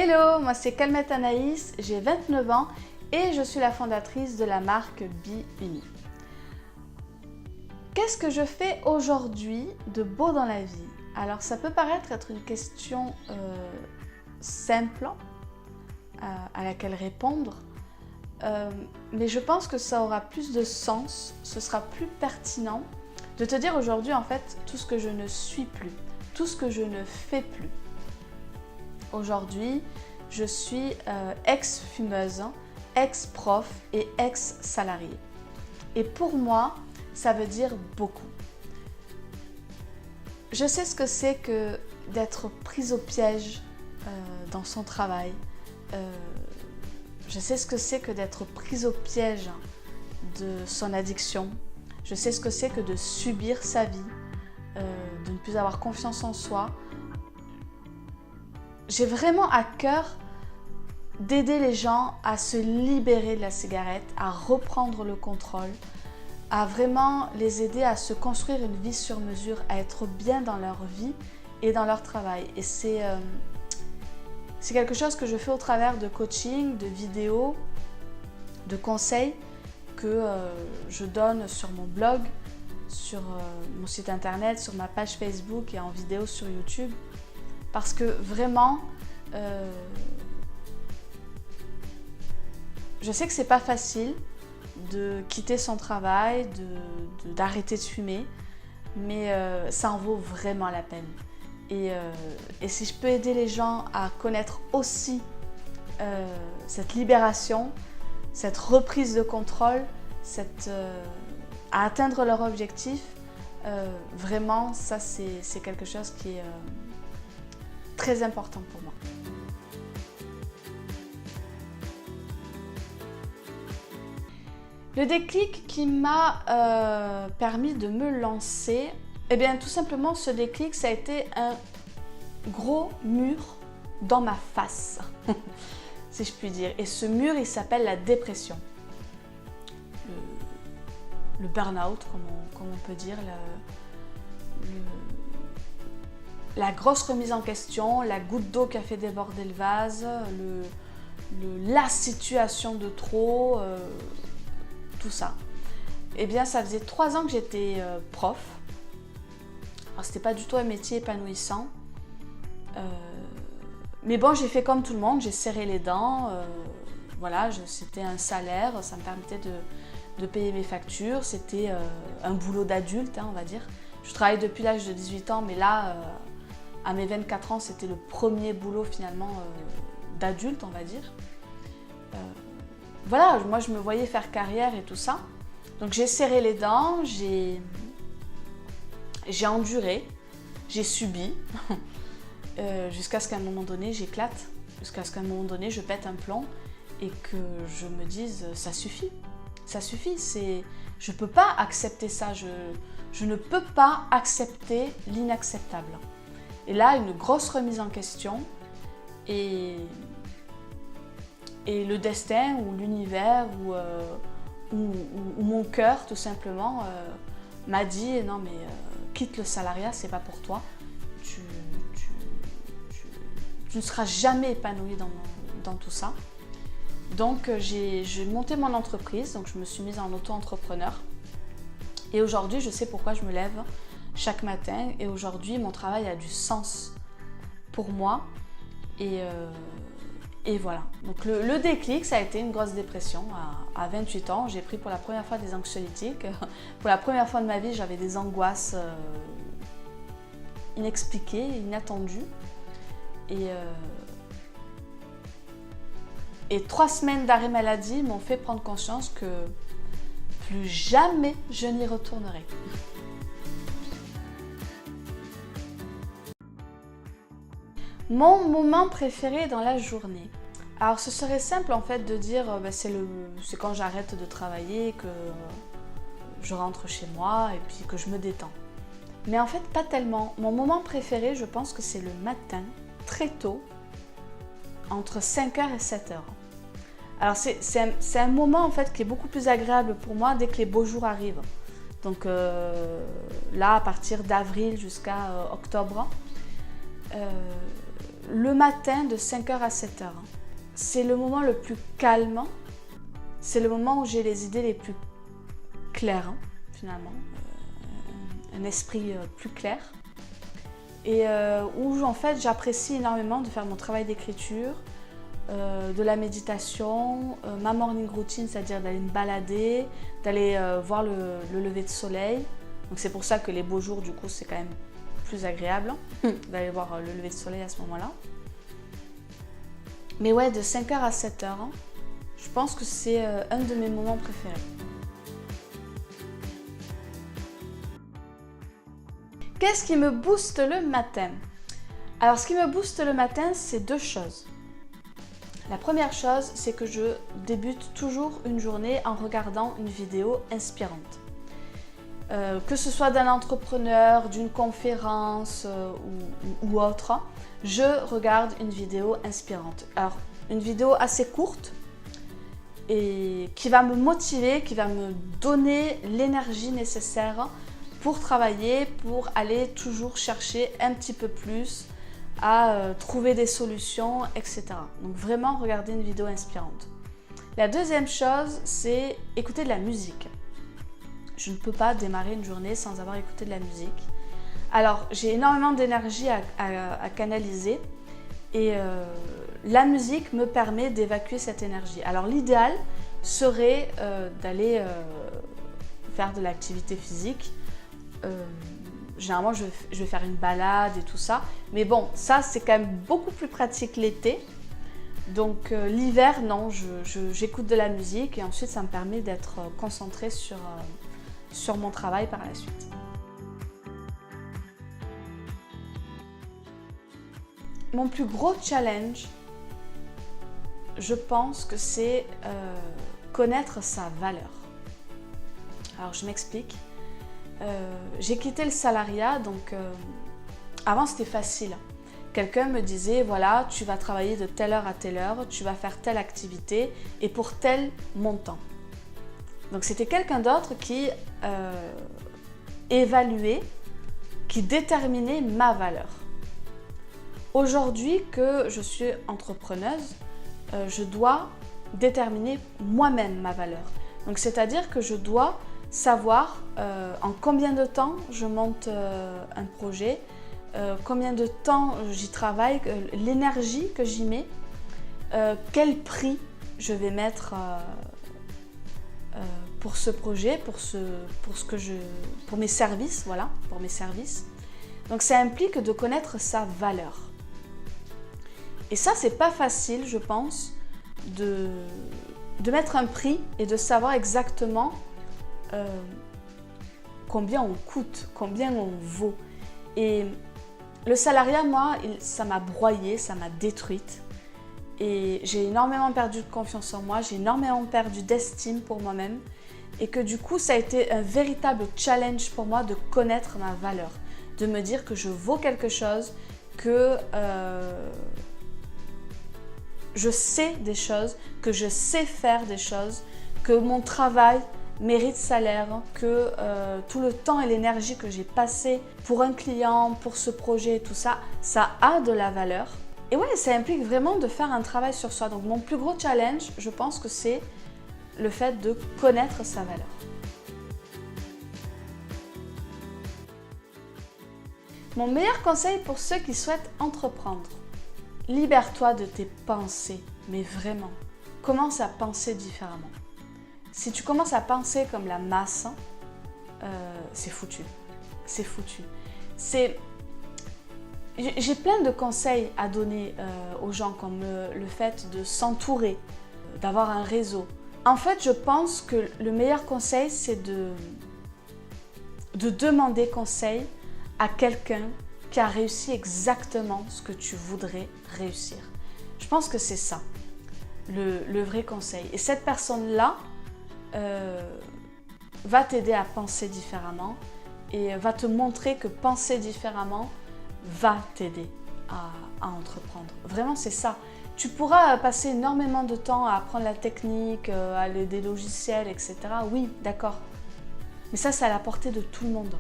Hello, moi c'est Calmette Anaïs, j'ai 29 ans et je suis la fondatrice de la marque BeUni. Qu'est-ce que je fais aujourd'hui de beau dans la vie? Alors ça peut paraître être une question simple à laquelle répondre, mais je pense que ça aura plus de sens, ce sera plus pertinent de te dire aujourd'hui en fait tout ce que je ne suis plus, tout ce que je ne fais plus. Aujourd'hui, je suis ex-fumeuse, ex-prof et ex-salariée. Et pour moi, ça veut dire beaucoup. Je sais ce que c'est que d'être prise au piège dans son travail. Je sais ce que c'est que d'être prise au piège de son addiction. Je sais ce que c'est que de subir sa vie, de ne plus avoir confiance en soi. J'ai vraiment à cœur d'aider les gens à se libérer de la cigarette, à reprendre le contrôle, à vraiment les aider à se construire une vie sur mesure, à être bien dans leur vie et dans leur travail. Et c'est quelque chose que je fais au travers de coaching, de vidéos, de conseils que je donne sur mon blog, sur mon site internet, sur ma page Facebook et en vidéo sur YouTube. Parce que vraiment, je sais que c'est pas facile de quitter son travail, d'arrêter de fumer, mais ça en vaut vraiment la peine. Et si je peux aider les gens à connaître aussi cette libération, cette reprise de contrôle, à atteindre leur objectif, vraiment, ça c'est quelque chose qui est très important pour moi. Le déclic qui m'a permis de me lancer, eh bien tout simplement ce déclic, ça a été un gros mur dans ma face, si je puis dire. Et ce mur, il s'appelle la dépression. Le burn-out, comme on peut dire, la grosse remise en question, la goutte d'eau qui a fait déborder le vase, la situation de trop, tout ça. Eh bien, ça faisait 3 ans que j'étais prof. Alors, c'était pas du tout un métier épanouissant. Mais bon, j'ai fait comme tout le monde, j'ai serré les dents. Voilà, c'était un salaire, ça me permettait de payer mes factures. C'était un boulot d'adulte, hein, on va dire. Je travaille depuis l'âge de 18 ans, mais là, à mes 24 ans, c'était le premier boulot finalement d'adulte, on va dire. Voilà, moi je me voyais faire carrière et tout ça. Donc j'ai serré les dents, j'ai enduré, j'ai subi, jusqu'à ce qu'à un moment donné j'éclate, jusqu'à ce qu'à un moment donné je pète un plomb et que je me dise ça suffit, je ne peux pas accepter ça, je ne peux pas accepter l'inacceptable. Et là, une grosse remise en question et le destin ou l'univers ou mon cœur tout simplement m'a dit non mais quitte le salariat, c'est pas pour toi, tu ne seras jamais épanoui dans tout ça. Donc j'ai monté mon entreprise, donc je me suis mise en auto-entrepreneur et aujourd'hui je sais pourquoi je me lève chaque matin et aujourd'hui mon travail a du sens pour moi et voilà. Donc le déclic, ça a été une grosse dépression. À 28 ans, j'ai pris pour la première fois des anxiolytiques. Pour la première fois de ma vie, j'avais des angoisses inexpliquées, inattendues. Et 3 semaines d'arrêt maladie m'ont fait prendre conscience que plus jamais je n'y retournerai. Mon moment préféré dans la journée. Alors ce serait simple en fait de dire c'est quand j'arrête de travailler, que je rentre chez moi et puis que je me détends. Mais en fait pas tellement. Mon moment préféré, je pense que c'est le matin, très tôt, entre 5h et 7h. Alors c'est un moment en fait qui est beaucoup plus agréable pour moi dès que les beaux jours arrivent. Donc là à partir d'avril jusqu'à octobre. le matin de 5h à 7h. C'est le moment le plus calme. C'est le moment où j'ai les idées les plus claires, finalement. Un esprit plus clair. Et où en fait j'apprécie énormément de faire mon travail d'écriture, de la méditation, ma morning routine, c'est-à-dire d'aller me balader, d'aller voir le lever de soleil. Donc c'est pour ça que les beaux jours, du coup, c'est quand même plus agréable d'aller voir le lever de soleil à ce moment-là. Mais ouais, de 5h à 7h, je pense que c'est un de mes moments préférés. Qu'est-ce qui me booste le matin? Alors, ce qui me booste le matin, c'est deux choses. La première chose, c'est que je débute toujours une journée en regardant une vidéo inspirante. Que ce soit d'un entrepreneur, d'une conférence ou autre, je regarde une vidéo inspirante. Alors, une vidéo assez courte et qui va me motiver, qui va me donner l'énergie nécessaire pour travailler, pour aller toujours chercher un petit peu plus, à trouver des solutions, etc. Donc vraiment regarder une vidéo inspirante. La deuxième chose, c'est écouter de la musique. Je ne peux pas démarrer une journée sans avoir écouté de la musique. Alors j'ai énormément d'énergie à canaliser et la musique me permet d'évacuer cette énergie. Alors l'idéal serait d'aller faire de l'activité physique. Généralement je vais faire une balade et tout ça, mais bon, ça c'est quand même beaucoup plus pratique l'été. Donc l'hiver, non, j'écoute de la musique et ensuite ça me permet d'être concentrée sur mon travail par la suite. Mon plus gros challenge, je pense que c'est connaître sa valeur. Alors je m'explique. J'ai quitté le salariat, donc avant c'était facile. Quelqu'un me disait, voilà, tu vas travailler de telle heure à telle heure, tu vas faire telle activité et pour tel montant. Donc c'était quelqu'un d'autre qui évaluait, qui déterminait ma valeur. Aujourd'hui que je suis entrepreneuse, je dois déterminer moi-même ma valeur. Donc c'est-à-dire que je dois savoir en combien de temps je monte un projet, combien de temps j'y travaille, l'énergie que j'y mets, quel prix je vais mettre pour ce projet, pour mes services, voilà, pour mes services. Donc ça implique de connaître sa valeur. Et ça, c'est pas facile, je pense, de mettre un prix et de savoir exactement combien on coûte, combien on vaut. Et le salariat, moi, ça m'a broyée, ça m'a détruite. Et j'ai énormément perdu de confiance en moi, j'ai énormément perdu d'estime pour moi-même. Et que du coup, ça a été un véritable challenge pour moi de connaître ma valeur. De me dire que je vaux quelque chose, que je sais des choses, que je sais faire des choses, que mon travail mérite salaire, que tout le temps et l'énergie que j'ai passé pour un client, pour ce projet, tout ça, ça a de la valeur. Et ouais, ça implique vraiment de faire un travail sur soi. Donc mon plus gros challenge, je pense que c'est le fait de connaître sa valeur. Mon meilleur conseil pour ceux qui souhaitent entreprendre, libère-toi de tes pensées, mais vraiment, commence à penser différemment. Si tu commences à penser comme la masse, c'est foutu. C'est foutu. J'ai plein de conseils à donner aux gens, comme le fait de s'entourer, d'avoir un réseau. En fait, je pense que le meilleur conseil, c'est de demander conseil à quelqu'un qui a réussi exactement ce que tu voudrais réussir. Je pense que c'est ça, le vrai conseil. Et cette personne-là va t'aider à penser différemment et va te montrer que penser différemment va t'aider à entreprendre. Vraiment, c'est ça. Tu pourras passer énormément de temps à apprendre la technique, des logiciels, etc. Oui, d'accord. Mais ça, c'est à la portée de tout le monde.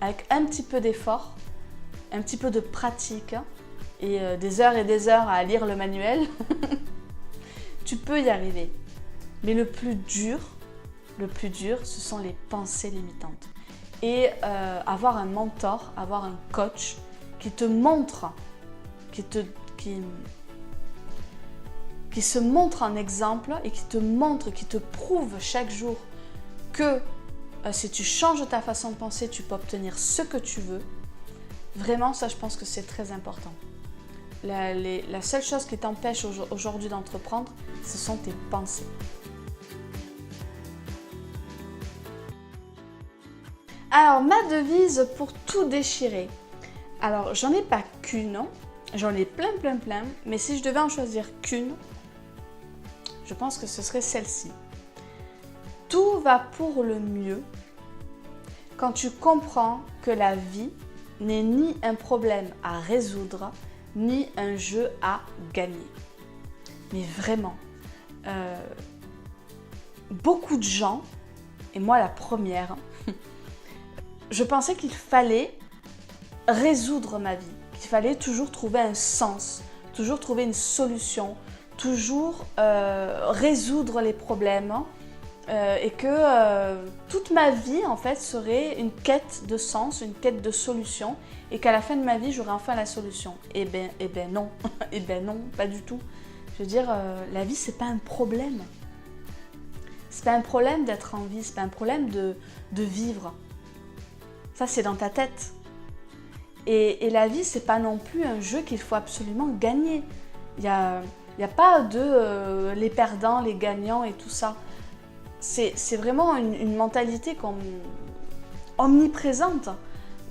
Avec un petit peu d'effort, un petit peu de pratique, et des heures à lire le manuel, tu peux y arriver. Mais le plus dur, ce sont les pensées limitantes. Et avoir un mentor, avoir un coach qui te montre, qui se montre en exemple et qui te montre, qui te prouve chaque jour que si tu changes ta façon de penser, tu peux obtenir ce que tu veux. Vraiment, ça, je pense que c'est très important. La seule chose qui t'empêche aujourd'hui d'entreprendre, ce sont tes pensées. Alors, ma devise pour tout déchirer. Alors, j'en ai pas qu'une, j'en ai plein, mais si je devais en choisir qu'une, je pense que ce serait celle-ci. Tout va pour le mieux quand tu comprends que la vie n'est ni un problème à résoudre, ni un jeu à gagner. Mais vraiment, beaucoup de gens, et moi la première, je pensais qu'il fallait résoudre ma vie, qu'il fallait toujours trouver un sens, toujours trouver une solution, toujours résoudre les problèmes et que toute ma vie en fait serait une quête de sens, une quête de solution et qu'à la fin de ma vie j'aurai enfin la solution. Eh ben non, eh ben non, pas du tout. Je veux dire, la vie c'est pas un problème. C'est pas un problème d'être en vie, c'est pas un problème de vivre. Ça c'est dans ta tête. Et la vie c'est pas non plus un jeu qu'il faut absolument gagner. Il y a pas de les perdants, les gagnants et tout ça. C'est vraiment une mentalité omniprésente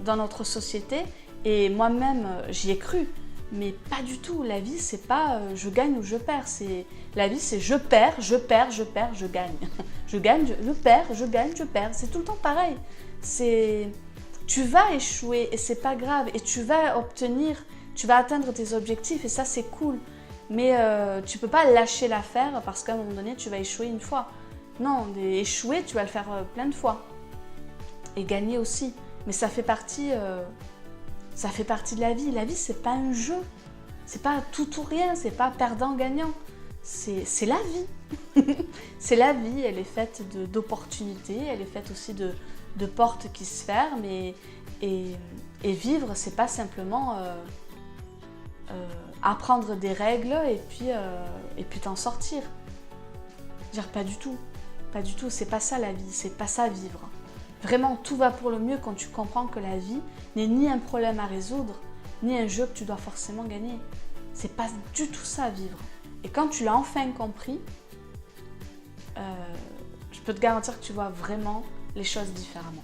dans notre société et moi-même j'y ai cru, mais pas du tout. La vie c'est pas je gagne ou je perds, la vie c'est je perds, je gagne. Je gagne, je perds, je gagne, je perds. C'est tout le temps pareil. Tu vas échouer et c'est pas grave et tu vas atteindre tes objectifs et ça c'est cool. Mais tu peux pas lâcher l'affaire parce qu'à un moment donné tu vas échouer une fois. Non, échouer, tu vas le faire plein de fois. Et gagner aussi. Mais ça fait partie de la vie. La vie, c'est pas un jeu. C'est pas tout ou rien. C'est pas perdant-gagnant. C'est la vie. C'est la vie. Elle est faite d'opportunités. Elle est faite aussi de portes qui se ferment. Et vivre, c'est pas simplement apprendre des règles et puis t'en sortir. Je veux dire, pas du tout. Pas du tout, c'est pas ça la vie, c'est pas ça vivre. Vraiment, tout va pour le mieux quand tu comprends que la vie n'est ni un problème à résoudre, ni un jeu que tu dois forcément gagner. C'est pas du tout ça vivre. Et quand tu l'as enfin compris, je peux te garantir que tu vois vraiment les choses différemment.